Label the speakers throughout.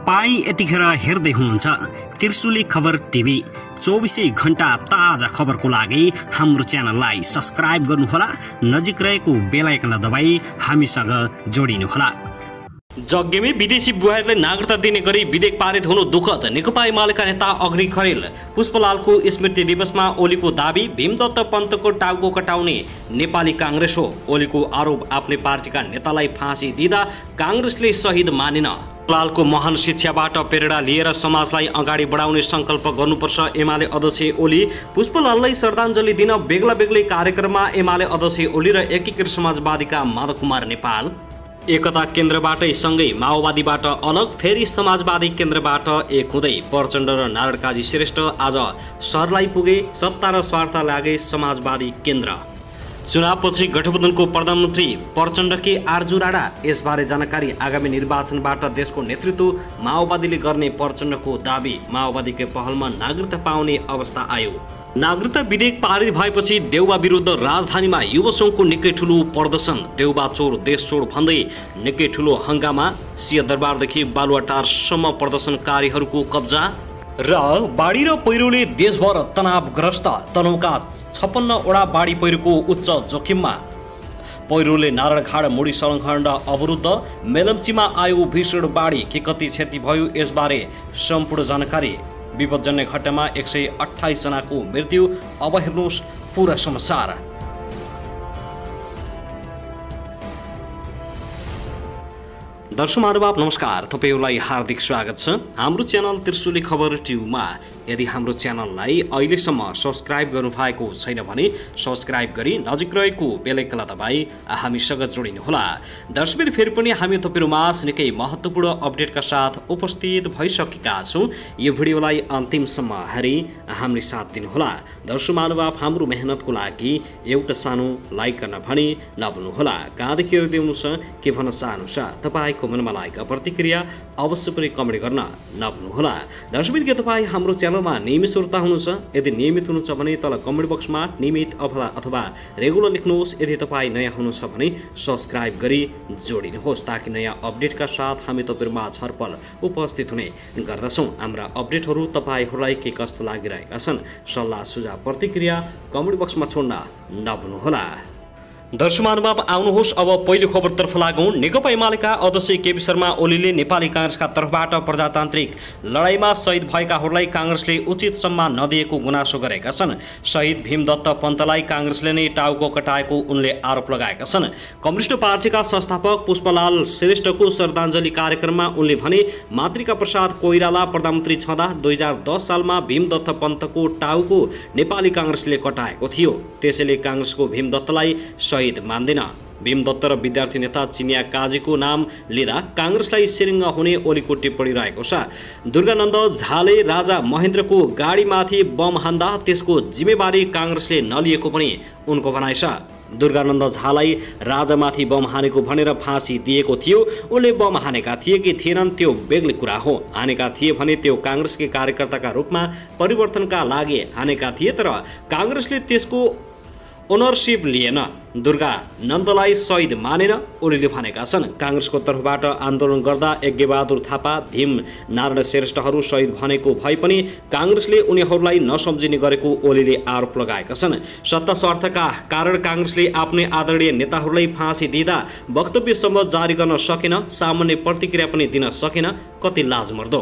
Speaker 1: तपाई यतिखेर हेर्दै हुनुहुन्छ त्रिशुली खबर टिभी। 24 घण्टा ताजा खबरको लागि हाम्रो च्यानललाई सब्स्क्राइब गर्नुहोला, नजिक रहेको बेल आइकन दबाई हामीसँग जोडिनुहोला।
Speaker 2: जग्गेमै विदेशी बुहारीलाई नागरिकता दिने गरी विधेयक पारित हुनु दुःखद। नेकपा एमालेका नेता अग्नि खरेल। पुष्पलालको स्मृति दिवसमा ओलीको दाबी, भीमदत्त पन्तको टाउको कटाउने नेपाली काङ्ग्रेस हो। ओलीको आरोप, आफ्नै पार्टीका नेतालाई फाँसी दिँदा काङ्ग्रेसले शहीद मानेन। लालको महान शिक्षाबाट प्रेरणा लिएर समाजलाई अगाडि बढाउने संकल्प गर्नुपर्छ। एमाले अध्यक्ष ओली। पुष्पलाललाई श्रद्धाञ्जली दिन बेग्ला बेग्लै कार्यक्रममा एमाले अध्यक्ष ओली र एकीकृत समाजवादीका माधव कुमार नेपाल। एकता केन्द्रबाटै सँगै माओवादीबाट अलग, फेरि समाजवादी केन्द्रबाट एक हुँदै प्रचण्ड र नारायण काजी श्रेष्ठ आज सरलाई पुगे। सत्ता र स्वार्थ लागे समाजवादी केन्द्र। चुनावपछि गठबन्धनको प्रधानमन्त्री प्रचण्डकी आर्जु राणा। यसबारे जानकारी, आगामी निर्वाचनबाट देशको नेतृत्व माओवादीले गर्ने प्रचण्डको दाबी। माओवादीकै पहलमा नागरिकता पाउने अवस्था आयो। नागरिकता विधेयक पारित भएपछि देउबा विरुद्ध राजधानीमा युवा सङ्घको निकै ठुलो प्रदर्शन। देउबा चोर देश चोर भन्दै निकै ठुलो हङ्गामा। सिंहदरबारदेखि बालुवाटारसम्म प्रदर्शनकारीहरूको कब्जा। र बाढी र पहिरोले देशभर तनावग्रस्त। तनहुँका 56 वटा बाढी पहिरोको उच्च जोखिममा। पहिरोले नारायणघाट मुडी सडक अवरुद्ध। मेलम्चीमा आयो भीषण बाढी। के कति क्षति भयो, यसबारे सम्पूर्ण जानकारी। विपदजन्य घटनामा 128 जनाको मृत्यु। अब हेर्नुहोस् पूरा समाचार। दर्शक महानुभाव नमस्कार, तपाईहरुलाई हार्दिक स्वागत छ हाम्रो च्यानल त्रिशुली खबर टिभीमा। यदि हाम्रो च्यानललाई अहिलेसम्म सब्स्क्राइब गर्नुभएको छैन भने सब्स्क्राइब गरी नजिक रहेको बेल आइकन दबाई हामीसँग जोडिनुहोला। दर्शक फेरि पनि हामी तपाईहरुमाझ निकै महत्त्वपूर्ण अपडेटका साथ उपस्थित भइसकेका छौं। यो भिडियोलाई अन्तिमसम्म हेरी हामीले साथ दिनुहोला। दर्शक महानुभाव, हाम्रो मेहनतको लागि एउटा सानो लाइक गर्न भने नभुल्नुहोला। कहाँदेखि हेर्दै हुनुहुन्छ, के भन्न चाहनुहुन्छ, तपाईको मनमा लागेको प्रतिक्रिया अवश्य पनि कमेन्ट गर्न नभुल्नुहोला। दर्शक के तपाईँ हाम्रो च्यानलमा नियमित श्रोता हुनुहुन्छ? यदि नियमित हुनुहुन्छ भने तल कमेन्ट बक्समा नियमित अथवा रेगुलर लेख्नुहोस्। यदि तपाईँ नयाँ हुनुहुन्छ भने सब्स्क्राइब गरी जोडिनुहोस्, ताकि नयाँ अपडेटका साथ हामी तपाईहरुमा छरपल उपस्थित हुने गर्दछौँ। हाम्रा अपडेटहरू तपाईहरूलाई के कस्तो लागिरहेका छन्, सल्लाह सुझाव प्रतिक्रिया कमेन्ट बक्समा छोड्न नभुल्नुहोला। दर्शक महानुभाव, आउनुहोस् अब पहिलो खबरतर्फ लागौं। नेकपा एमालेका अध्यक्ष केपी शर्मा ओलीले नेपाली काङ्ग्रेसका तर्फबाट प्रजातान्त्रिक लडाईँमा शहीद भएकाहरूलाई काङ्ग्रेसले उचित सम्मान नदिएको गुनासो गरेका छन्। शहीद भीमदत्त पन्तलाई काङ्ग्रेसले नै टाउको कटाएको उनले आरोप लगाएका छन्। कम्युनिस्ट पार्टीका संस्थापक पुष्पलाल श्रेष्ठको श्रद्धाञ्जली कार्यक्रममा उनले भने, मातृका प्रसाद कोइराला प्रधानमन्त्री छँदा 2010 सालमा भीमदत्त पन्तको टाउको नेपाली काङ्ग्रेसले कटाएको थियो। त्यसैले काङ्ग्रेसको भीमदत्तलाई शहीद मान्दैन। भीमदत्त र विद्यार्थी नेता चिनिया काजीको नाम लिँदा काङ्ग्रेसलाई सिरिङ्ग हुने ओलीको टिप्पणी रहेको छ। दुर्गानन्द झाले राजा महेन्द्रको गाडीमाथि बम हान्दा त्यसको जिम्मेवारी काङ्ग्रेसले नलिएको पनि उनको भनाइ छ। दुर्गानन्द झालाई राजामाथि बम हानेको भनेर फाँसी दिएको थियो। उनले बम हानेका थिए कि थिएनन् त्यो बेग्लै कुरा हो। हानेका थिए भने त्यो काङ्ग्रेसकै कार्यकर्ताका रूपमा परिवर्तनका लागि हानेका थिए, तर काङ्ग्रेसले त्यसको ओनरसिप लिएन। दुर्गानन्दलाई शहीद मानेन, ओलीले भनेका छन्। काङ्ग्रेसको तर्फबाट आन्दोलन गर्दा यज्ञबहादुर थापा, भीम नारायण श्रेष्ठहरू शहीद भनेको भए पनि काङ्ग्रेसले उनीहरूलाई नसम्झिने गरेको ओलीले आरोप लगाएका छन्। सत्ता स्वार्थका कारण काङ्ग्रेसले आफ्नै आदरणीय नेताहरूलाई फाँसी दिँदा वक्तव्यसम्म जारी गर्न सकेन, सामान्य प्रतिक्रिया पनि दिन सकेन। कति लाजमर्दो।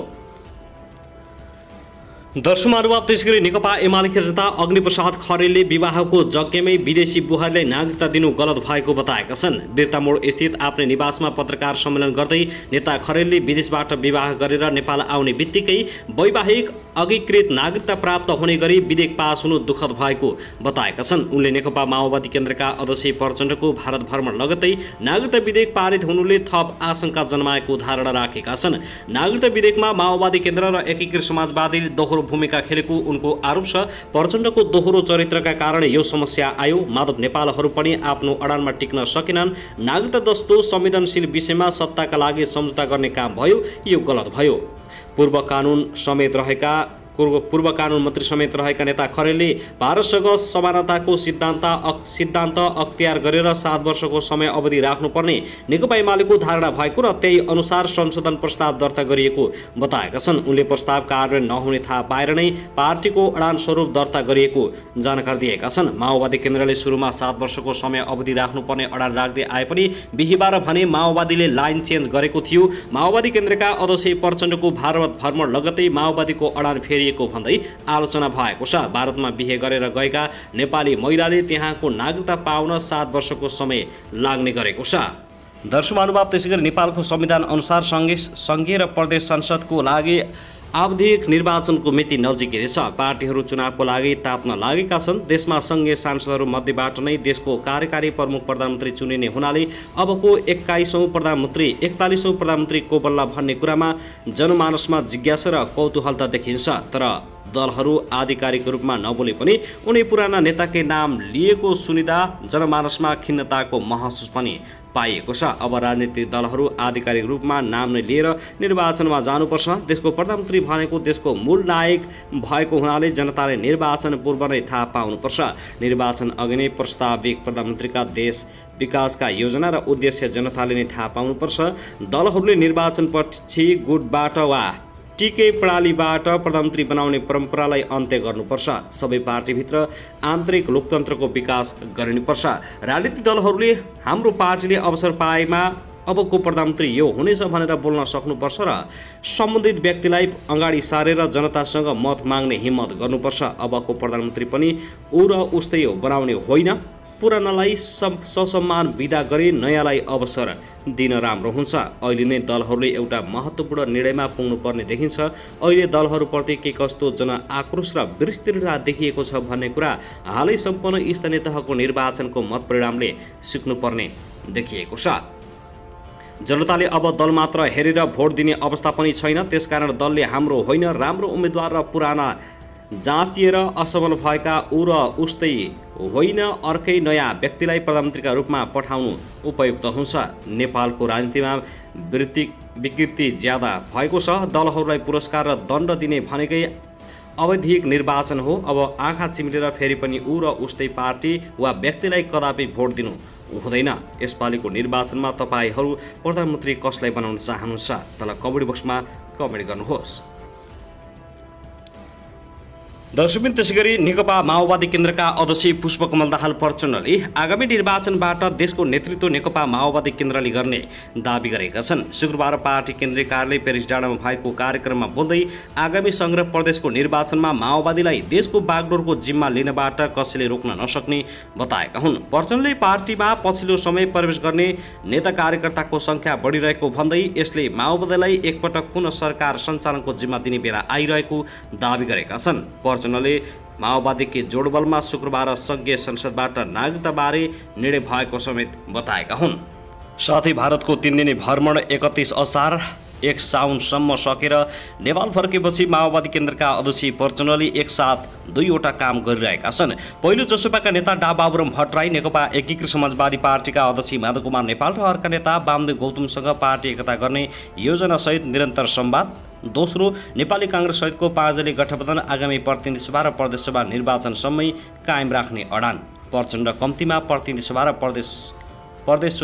Speaker 2: दर्शक महानुभाव, त्यसैगरी नेकपा एमालेका नेता अग्निप्रसाद खरेलले विवाहको जग्गेमै विदेशी बुहारीलाई नागरिकता दिनु गलत भएको बताएका छन्। बिर्तामोड स्थित आफ्नै निवासमा पत्रकार सम्मेलन गर्दै नेता खरेलले विदेशबाट विवाह गरेर नेपाल आउने बित्तिकै वैवाहिक अङ्गीकृत नागरिकता प्राप्त हुने गरी विधेयक पास हुनु दुःखद भएको बताएका छन्। उनले नेकपा माओवादी केन्द्रका अध्यक्ष प्रचण्डको भारत भ्रमण लगत्तै नागरिकता विधेयक पारित हुनुले थप आशंका जन्माएको धारणा राखेका छन्। नागरिकता विधेयकमा माओवादी केन्द्र र एकीकृत समाजवादीले दोहोरो भूमिका खेलेको उनको आरोप छ। प्रचण्डको दोहोरो चरित्रका कारण यो समस्या आयो। माधव नेपालहरू पनि आफ्नो अडानमा टिक्न सकेनन्। नागरिकता जस्तो संवेदनशील विषयमा सत्ताका लागि सम्झौता गर्ने काम भयो, यो गलत भयो। पूर्व कानुन समेत रहेका पूर्व कानुन मन्त्री समेत रहेका नेता खरेलले भारतसँग समानताको सिद्धान्त अख्तियार गरेर 7 वर्षको समय अवधि राख्नुपर्ने नेकपा एमालेको धारणा भएको र त्यही अनुसार संशोधन प्रस्ताव दर्ता गरिएको बताएका छन्। उनले प्रस्ताव कार्यान्वयन नहुने थाहा पाएर नै पार्टीको अडान स्वरूप दर्ता गरिएको जानकारी दिएका छन्। माओवादी केन्द्रले सुरुमा 7 वर्षको समय अवधि राख्नुपर्ने अडान राख्दै आए पनि बिहीबार भने माओवादीले लाइन चेन्ज गरेको थियो। माओवादी केन्द्रका अध्यक्ष प्रचण्डको भारत भ्रमण लगत्तै माओवादीको अडान फेरिएको भन्दै आलोचना भएको छ। भारतमा बिहे गरेर गएका नेपाली महिलाले त्यहाँको नागरिकता पाउन 7 वर्षको समय लाग्ने गरेको छ। दर्शक महानुभाव, त्यसैगरी नेपालको संविधान अनुसार संघीय र प्रदेश संसदको लागि आवधिक निर्वाचनको मिति नजिकै छ। पार्टीहरू चुनावको लागि ताप्न लागेका छन्। देशमा संघीय सांसदहरू मध्येबाट नै देशको कार्यकारी प्रमुख प्रधानमन्त्री चुनिने हुनाले अबको 41औं प्रधानमन्त्री को बल्ल भन्ने कुरामा जनमानसमा जिज्ञासा र कौतूहल त देखिन्छ। तर दलहरू आधिकारिक रूपमा नबोले पनि उनी पुराना नेताकै नाम लिएको सुनिदा जनमानसमा खिन्नताको महसुस पनि पाइएको छ। अब राजनीतिक दलहरू आधिकारिक रूपमा नाम नै लिएर निर्वाचनमा जानुपर्छ। देशको प्रधानमन्त्री भनेको देशको मूल नायक भएको हुनाले जनताले निर्वाचन पूर्व नै थाहा पाउनुपर्छ। निर्वाचन अघि नै प्रस्ताविक प्रधानमन्त्रीका देश विकासका योजना र उद्देश्य जनताले नै थाहा पाउनुपर्छ। दलहरूले निर्वाचनपछि गुटबाट वा टिके प्रणालीबाट प्रधानमन्त्री बनाउने परम्परालाई अन्त्य गर्नुपर्छ। सबै पार्टीभित्र आन्तरिक लोकतन्त्रको विकास गरिनुपर्छ। राजनीतिक दलहरूले हाम्रो पार्टीले अवसर पाएमा अबको प्रधानमन्त्री यो हुनेछ भनेर बोल्न सक्नुपर्छ र सम्बन्धित व्यक्तिलाई अगाडि सारेर जनतासँग मत माग्ने हिम्मत गर्नुपर्छ। अबको प्रधानमन्त्री पनि ऊ र उस्तै बनाउने होइन। पुरानालाई ससम्मान विदा गरी नयाँलाई अवसर दिन राम्रो हुन्छ। अहिले नै दलहरूले एउटा महत्त्वपूर्ण निर्णयमा पुग्नुपर्ने देखिन्छ। अहिले दलहरूप्रति के कस्तो जनआक्रोश र विस्तृतता देखिएको छ भन्ने कुरा हालै सम्पन्न स्थानीय तहको निर्वाचनको मतपरिणामले सिक्नुपर्ने देखिएको छ। जनताले अब दल मात्र हेरेर भोट दिने अवस्था पनि छैन। त्यसकारण दलले हाम्रो होइन, राम्रो उम्मेदवार र पुराना जाँचिएर असफल भएका ऊ र उस्तै होइन अर्कै नयाँ व्यक्तिलाई प्रधानमन्त्रीका रूपमा पठाउनु उपयुक्त हुन्छ। नेपालको राजनीतिमा विकृति ज्यादा भएको छ। दलहरूलाई पुरस्कार र दण्ड दिने भनेकै अवधिक निर्वाचन हो। अब आँखा चिम्लेर फेरि पनि ऊ र उस्तै पार्टी वा व्यक्तिलाई कदापि भोट दिनु हुँदैन। यसपालिको निर्वाचनमा तपाईहरू प्रधानमन्त्री कसलाई बनाउन चाहनुहुन्छ? तल कमेन्ट बक्समा कमेन्ट गर्नुहोस्। दर्शकबिन, त्यसैगरी नेकपा माओवादी केन्द्रका अध्यक्ष पुष्पकमल दाहाल प्रचण्डले आगामी निर्वाचनबाट देशको नेतृत्व नेकपा माओवादी केन्द्रले गर्ने दाबी गरेका छन्। शुक्रबार पार्टी केन्द्रीय कार्यालय पेरिस डाँडामा भएको कार्यक्रममा बोल्दै आगामी सङ्घ र प्रदेशको निर्वाचनमा माओवादीलाई देशको बागडोरको जिम्मा लिनबाट कसैले रोक्न नसक्ने बताएका हुन्। प्रचण्डले पार्टीमा पछिल्लो समय प्रवेश गर्ने नेता कार्यकर्ताको सङ्ख्या बढिरहेको भन्दै यसले माओवादीलाई एकपटक पुनः सरकार सञ्चालनको जिम्मा दिने बेला आइरहेको दाबी गरेका छन्। प्रचण्डले माओवादीकै जोडबलमा शुक्रबार संघीय संसदबाट नागरिकताबारे निर्णय भएको समेत बताएका हुन्। साथै भारतको 3 दिने भ्रमण 31 असार 1 साउनसम्म सकेर नेपाल फर्केपछि माओवादी केन्द्रका अध्यक्ष प्रचण्डले एकसाथ 2वटा काम गरिरहेका छन्। पहिलो, जसपाका नेता डा बाबुराम भट्टराई नेकपा एकीकृत समाजवादी पार्टीका अध्यक्ष माधव कुमार नेपाल र अर्का नेता वामदेव गौतमसँग पार्टी एकता गर्ने योजनासहित निरन्तर संवाद। दोस्रो, नेपाली काङ्ग्रेस सहितको 5 दलीय गठबन्धन आगामी प्रतिनिधि सभा र प्रदेश सभा निर्वाचनसम्मै कायम राख्ने अडान। प्रचण्ड कम्तीमा प्रतिनिधि सभा र प्रदेश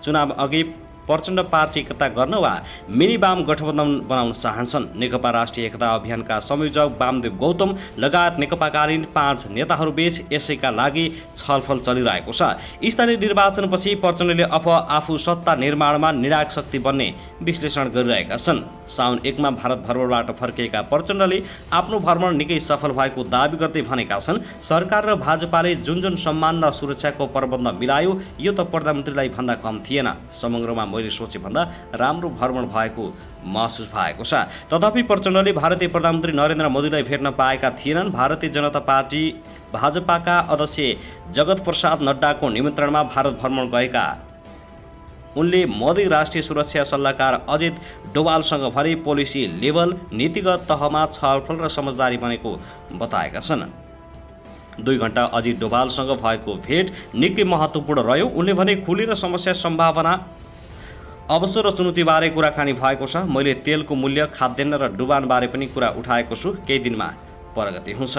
Speaker 2: चुनाव अघि प्रचण्ड पार्टी एकता गर्न वा मिनी वाम गठबन्धन बनाउन चाहन्छन्। नेकपा राष्ट्रिय एकता अभियानका संयोजक वामदेव गौतम लगायत नेकपाकालीन 5 नेताहरूबीच यसैका लागि छलफल चलिरहेको छ। स्थानीय निर्वाचनपछि प्रचण्डले आफू सत्ता निर्माणमा निर्णायक शक्ति बन्ने विश्लेषण गरिरहेका छन्। साउन 1 मा भारत भ्रमणबाट फर्किएका प्रचण्डले आफ्नो भ्रमण निकै सफल भएको दाबी गर्दै भनेका छन्, सरकार र भाजपाले जुन सम्मान र सुरक्षाको प्रबन्ध मिलायो यो त प्रधानमन्त्रीलाई भन्दा कम थिएन। समग्रमा मैले सोचे भन्दा राम्रो भ्रमण भएको महसुस भएको छ। तथापि प्रचण्डले भारतीय प्रधानमन्त्री नरेन्द्र मोदीलाई भेट्न पाएका थिएनन्। भारतीय जनता पार्टी भाजपाका अध्यक्ष जगत प्रसाद नड्डाको निमन्त्रणमा भारत भ्रमण गएका उनले मोदी राष्ट्रिय सुरक्षा सल्लाहकार अजित डोभालसँग भने पोलिसी लेभल नीतिगत तहमा छलफल र समझदारी बनेको बताएका छन्। 2 घण्टा अजित डोभालसँग भएको भेट निकै महत्त्वपूर्ण रह्यो। उनले भने खुलेर समस्या सम्भावना अवसर र चुनौतीबारे कुराकानी भएको छ। मैले तेलको मूल्य, खाद्यान्न र डुबानबारे पनि कुरा उठाएको छु। केही दिनमा प्रगति हुन्छ।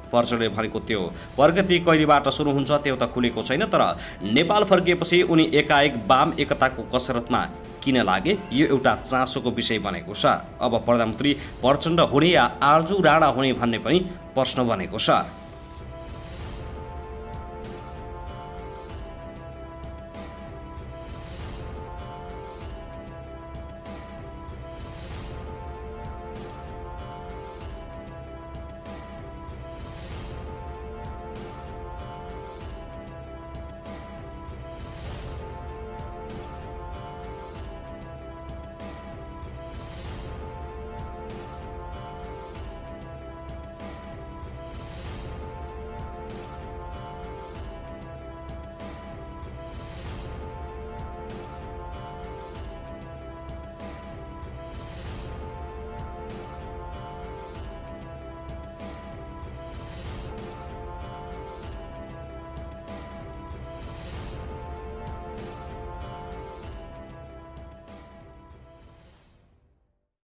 Speaker 2: पर्चले भनेको त्यो प्रगति कहिलेबाट सुरु हुन्छ त्यो त खुलेको छैन, तर नेपाल फर्किएपछि उनी एकाएक वाम एकताको कसरतमा किन लागे, यो एउटा चासोको विषय बनेको छ। अब प्रधानमन्त्री प्रचण्ड हुने या आरजु राणा हुने भन्ने पनि प्रश्न बनेको छ।